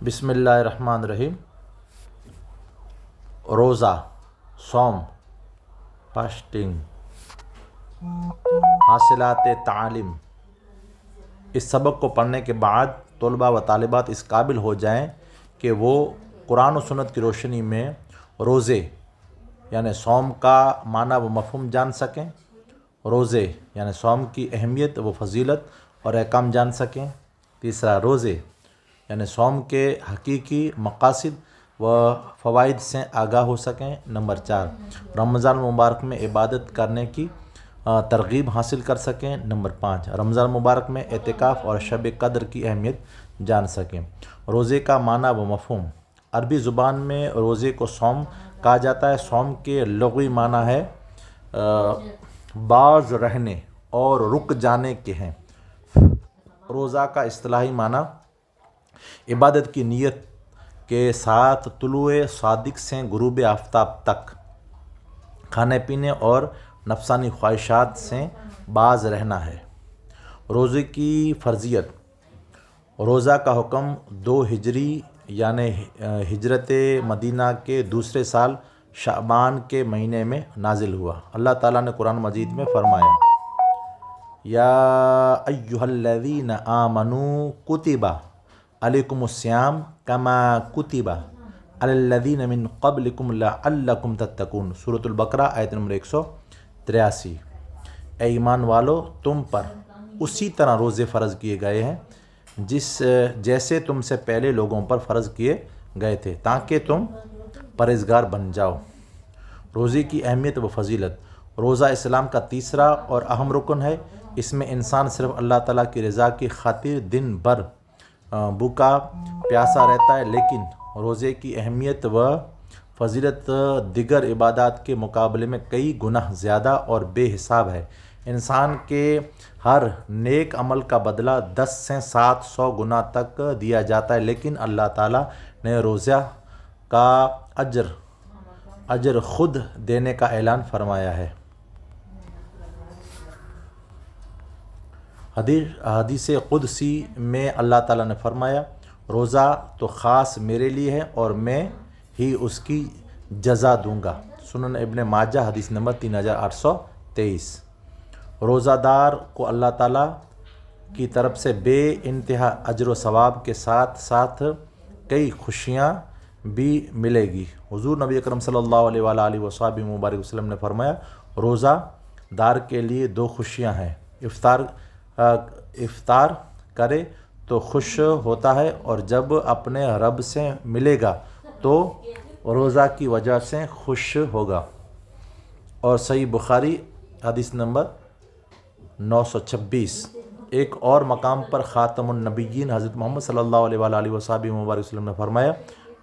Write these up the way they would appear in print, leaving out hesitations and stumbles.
بسم اللہ الرحمن الرحیم۔ روزہ، صوم، فاسٹنگ، حاصلات تعلیم۔ اس سبق کو پڑھنے کے بعد طلباء و طالبات اس قابل ہو جائیں کہ وہ قرآن و سنت کی روشنی میں روزے یعنی صوم کا معنی و مفہوم جان سکیں، روزے یعنی صوم کی اہمیت و فضیلت اور احکام جان سکیں۔ تیسرا، روزے یعنی صوم کے حقیقی مقاصد و فوائد سے آگاہ ہو سکیں۔ نمبر 4، رمضان مبارک میں عبادت کرنے کی ترغیب حاصل کر سکیں۔ نمبر 5، رمضان مبارک میں اعتکاف اور شب قدر کی اہمیت جان سکیں۔ روزے کا معنی و مفہوم۔ عربی زبان میں روزے کو صوم کہا جاتا ہے۔ صوم کے لغوی معنی ہے باز رہنے اور رک جانے کے ہیں۔ روزہ کا اصطلاحی معنی عبادت کی نیت کے ساتھ طلوع صادق سے غروب آفتاب تک کھانے پینے اور نفسانی خواہشات سے باز رہنا ہے۔ روزے کی فرضیت۔ روزہ کا حکم 2 ہجری یعنی ہجرت مدینہ کے دوسرے سال شعبان کے مہینے میں نازل ہوا۔ اللہ تعالیٰ نے قرآن مجید میں فرمایا، یا ایھا الذین آمنوا کتب علیکم الصیام کما کتب علی الذین من قبلکم لعلکم تتقون۔ سورۃ البقرہ آیت نمبر 183۔ اے ایمان والو، تم پر اسی طرح روزے فرض کیے گئے ہیں جیسے تم سے پہلے لوگوں پر فرض کیے گئے تھے تاکہ تم پرہیزگار بن جاؤ۔ روزے کی اہمیت و فضیلت۔ روزہ اسلام کا تیسرا اور اہم رکن ہے۔ اس میں انسان صرف اللہ تعالیٰ کی رضا کی خاطر دن بھر بھوکا پیاسا رہتا ہے، لیکن روزے کی اہمیت و فضیلت دیگر عبادات کے مقابلے میں کئی گنا زیادہ اور بے حساب ہے۔ انسان کے ہر نیک عمل کا بدلہ 10 سے 700 گنا تک دیا جاتا ہے، لیکن اللہ تعالیٰ نے روزہ کا اجر خود دینے کا اعلان فرمایا ہے۔ حدیث قدسی میں اللہ تعالیٰ نے فرمایا، روزہ تو خاص میرے لیے ہے اور میں ہی اس کی جزا دوں گا۔ سنن ابن ماجہ حدیث نمبر 3823۔ روزہ دار کو اللہ تعالیٰ کی طرف سے بے انتہا اجر و ثواب کے ساتھ ساتھ کئی خوشیاں بھی ملے گی۔ حضور نبی اکرم صلی اللہ علیہ وآلہ وصحبہ مبارک وسلم نے فرمایا، روزہ دار کے لیے 2 خوشیاں ہیں، افطار کرے تو خوش ہوتا ہے اور جب اپنے رب سے ملے گا تو روزہ کی وجہ سے خوش ہوگا۔ اور صحیح بخاری حدیث نمبر 926۔ ایک اور مقام پر خاتم النبیین حضرت محمد صلی اللہ علیہ وآلہ وصحبہ مبارک وسلم نے فرمایا،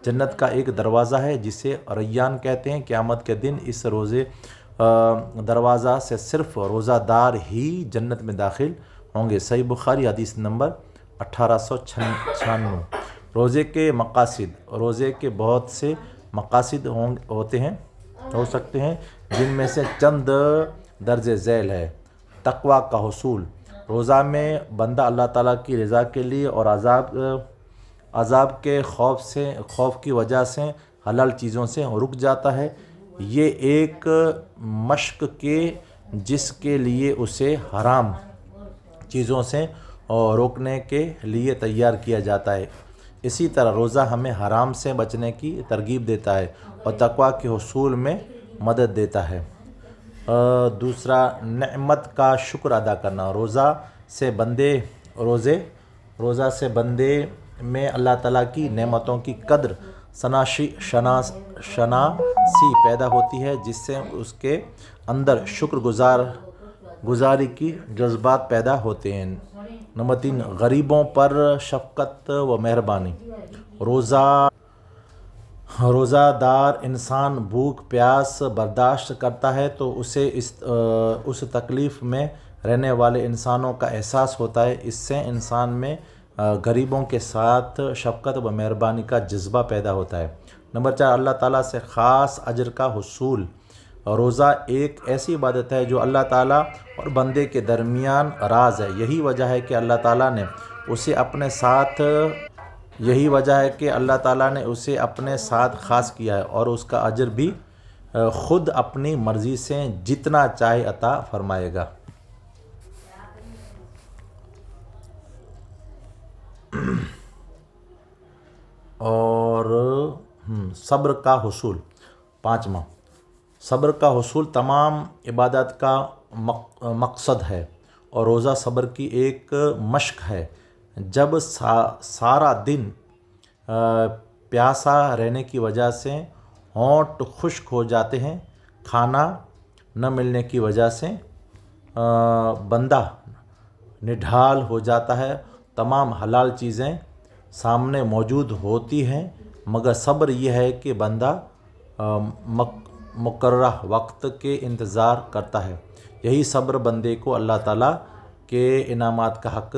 جنت کا ایک دروازہ ہے جسے ریان کہتے ہیں، قیامت کے دن اس دروازہ سے صرف روزہ دار ہی جنت میں داخل ہوں گے۔ صحیح بخاری حدیث نمبر 1896۔ روزے کے مقاصد۔ روزے کے بہت سے مقاصد ہو سکتے ہیں، جن میں سے چند درج ذیل ہے۔ تقویٰ کا حصول۔ روزہ میں بندہ اللہ تعالیٰ کی رضا کے لیے اور عذاب کے خوف کی وجہ سے حلال چیزوں سے رک جاتا ہے۔ یہ ایک مشق کے جس کے لیے اسے حرام چیزوں سے روکنے کے لیے تیار کیا جاتا ہے۔ اسی طرح روزہ ہمیں حرام سے بچنے کی ترغیب دیتا ہے اور تقویٰ کے حصول میں مدد دیتا ہے۔ دوسرا، نعمت کا شکر ادا کرنا۔ روزہ سے بندے میں اللہ تعالیٰ کی نعمتوں کی قدر شناسی پیدا ہوتی ہے، جس سے اس کے اندر شکر گزاری کی جذبات پیدا ہوتے ہیں۔ نمبر 3، غریبوں پر شفقت و مہربانی۔ روزہ دار انسان بھوک پیاس برداشت کرتا ہے تو اسے اس تکلیف میں رہنے والے انسانوں کا احساس ہوتا ہے۔ اس سے انسان میں غریبوں کے ساتھ شفقت و مہربانی کا جذبہ پیدا ہوتا ہے۔ نمبر 4، اللہ تعالیٰ سے خاص اجر کا حصول۔ روزہ ایک ایسی عبادت ہے جو اللہ تعالیٰ اور بندے کے درمیان راز ہے۔ یہی وجہ ہے کہ اللہ تعالیٰ نے اسے اپنے ساتھ یہی وجہ ہے کہ اللہ تعالیٰ نے اسے اپنے ساتھ خاص کیا ہے، اور اس کا اجر بھی خود اپنی مرضی سے جتنا چاہے عطا فرمائے گا۔ اور صبر کا حصول، پانچواں، صبر کا حصول تمام عبادات کا مقصد ہے، اور روزہ صبر کی ایک مشق ہے۔ جب سارا دن پیاسا رہنے کی وجہ سے ہونٹ خشک ہو جاتے ہیں، کھانا نہ ملنے کی وجہ سے بندہ نڈھال ہو جاتا ہے، تمام حلال چیزیں سامنے موجود ہوتی ہیں، مگر صبر یہ ہے کہ بندہ مقررہ وقت کے انتظار کرتا ہے۔ یہی صبر بندے کو اللہ تعالیٰ کے انعامات کا حق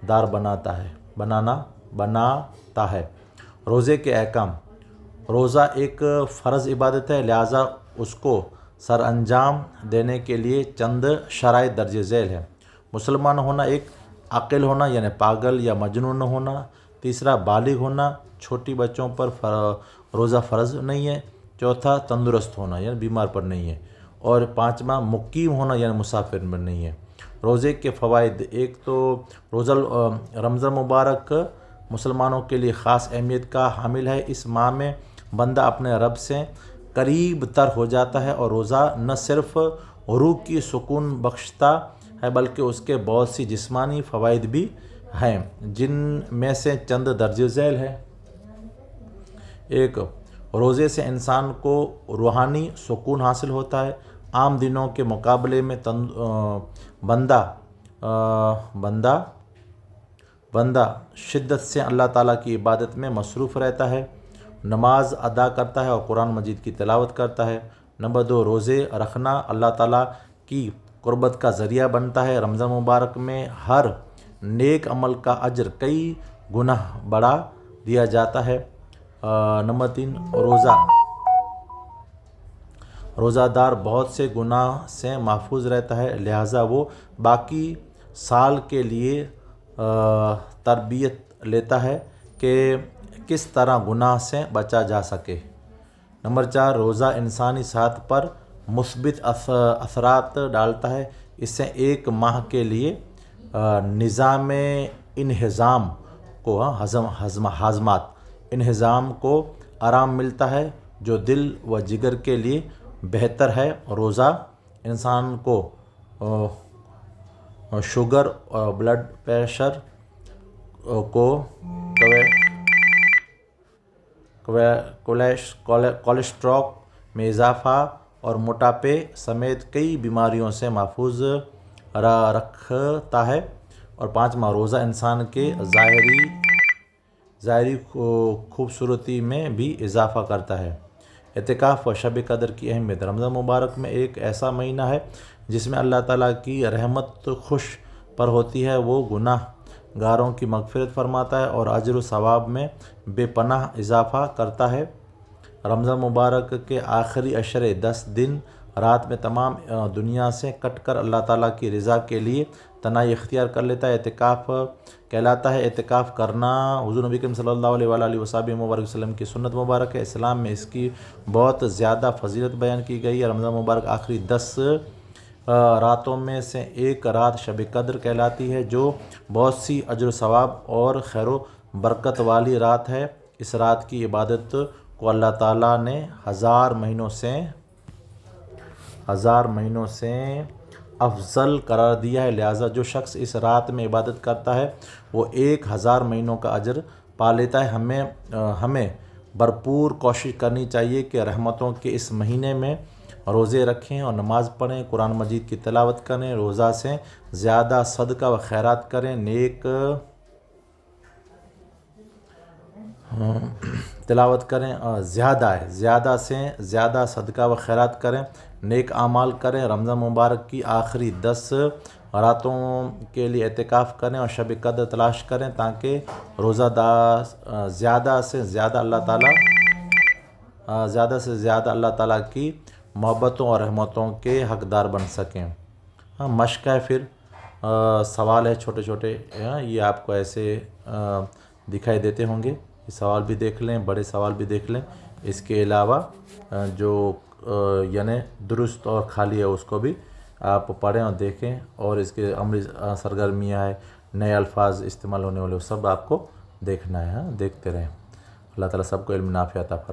دار بناتا ہے۔ روزے کے احکام، روزہ ایک فرض عبادت ہے، لہٰذا اس کو سر انجام دینے کے لیے چند شرائط درج ذیل ہے۔ مسلمان ہونا، ایک عاقل ہونا یعنی پاگل یا مجنون نہ ہونا، تیسرا بالغ ہونا، چھوٹی بچوں پر روزہ فرض نہیں ہے، چوتھا تندرست ہونا یعنی بیمار پر نہیں ہے، اور پانچواں مقیم ہونا یعنی مسافر پر نہیں ہے۔ روزے کے فوائد، ایک تو روزہ رمضان مبارک مسلمانوں کے لیے خاص اہمیت کا حامل ہے۔ اس ماہ میں بندہ اپنے رب سے قریب تر ہو جاتا ہے، اور روزہ نہ صرف روح کی سکون بخشتا ہے بلکہ اس کے بہت سی جسمانی فوائد بھی ہیں، جن میں سے چند درج ذیل ہے۔ ایک، روزے سے انسان کو روحانی سکون حاصل ہوتا ہے۔ عام دنوں کے مقابلے میں بندہ شدت سے اللہ تعالیٰ کی عبادت میں مصروف رہتا ہے، نماز ادا کرتا ہے اور قرآن مجید کی تلاوت کرتا ہے۔ نمبر 2، روزے رکھنا اللہ تعالیٰ کی قربت کا ذریعہ بنتا ہے۔ رمضان مبارک میں ہر نیک عمل کا اجر کئی گنا بڑھا دیا جاتا ہے۔ نمبر 3، روزہ دار بہت سے گناہ سے محفوظ رہتا ہے، لہٰذا وہ باقی سال کے لیے تربیت لیتا ہے کہ کس طرح گناہ سے بچا جا سکے۔ نمبر 4، روزہ انسانی صحت پر مثبت اثرات ڈالتا ہے، اس سے ایک ماہ کے لیے نظام انہضام کو آرام ملتا ہے، جو دل و جگر کے لیے بہتر ہے۔ روزہ انسان کو شوگر اور بلڈ پریشر کو کولیسٹرول میں اضافہ اور موٹاپے سمیت کئی بیماریوں سے محفوظ رکھتا ہے۔ اور پانچواں، روزہ انسان کے ظاہری خوبصورتی میں بھی اضافہ کرتا ہے۔ اعتکاف و شب قدر کی اہمیت، رمضان مبارک میں ایک ایسا مہینہ ہے جس میں اللہ تعالیٰ کی رحمت خوش پر ہوتی ہے، وہ گناہ گاروں کی مغفرت فرماتا ہے اور اجر و ثواب میں بے پناہ اضافہ کرتا ہے۔ رمضان مبارک کے آخری عشرے 10 دن رات میں تمام دنیا سے کٹ کر اللہ تعالیٰ کی رضا کے لیے تنہائی اختیار کر لیتا ہے، اعتکاف کہلاتا ہے۔ اعتکاف کرنا حضور نبی کریم صلی اللہ علیہ وآلہ وسلم کی سنت مبارک ہے۔ اسلام میں اس کی بہت زیادہ فضیلت بیان کی گئی ہے۔ رمضان مبارک آخری 10 راتوں میں سے ایک رات شب قدر کہلاتی ہے، جو بہت سی اجر و ثواب اور خیر و برکت والی رات ہے۔ اس رات کی عبادت کو اللہ تعالیٰ نے ہزار مہینوں سے افضل قرار دیا ہے، لہٰذا جو شخص اس رات میں عبادت کرتا ہے وہ 1000 مہینوں کا اجر پا لیتا ہے۔ ہمیں بھرپور کوشش کرنی چاہیے کہ رحمتوں کے اس مہینے میں روزے رکھیں اور نماز پڑھیں، قرآن مجید کی تلاوت کریں، روزہ سے زیادہ صدقہ و خیرات کریں، زیادہ سے زیادہ صدقہ و خیرات کریں، نیک اعمال کریں، رمضان مبارک کی آخری 10 راتوں کے لیے اعتکاف کریں اور شب قدر تلاش کریں تاکہ روزہ دار زیادہ سے زیادہ اللہ تعالیٰ کی محبتوں اور رحمتوں کے حقدار بن سکیں۔ مشق ہے، پھر سوال ہے چھوٹے چھوٹے، یہ آپ کو ایسے دکھائی دیتے ہوں گے۔ یہ سوال بھی دیکھ لیں، بڑے سوال بھی دیکھ لیں. اس کے علاوہ جو یعنی درست اور خالی ہے اس کو بھی آپ پڑھیں اور دیکھیں، اور اس کے عملی سرگرمیاں ہے، نئے الفاظ استعمال ہونے والے، وہ سب آپ کو دیکھنا ہے. دیکھتے رہیں. اللہ تعالیٰ سب کو علم نافع عطا فرمائے.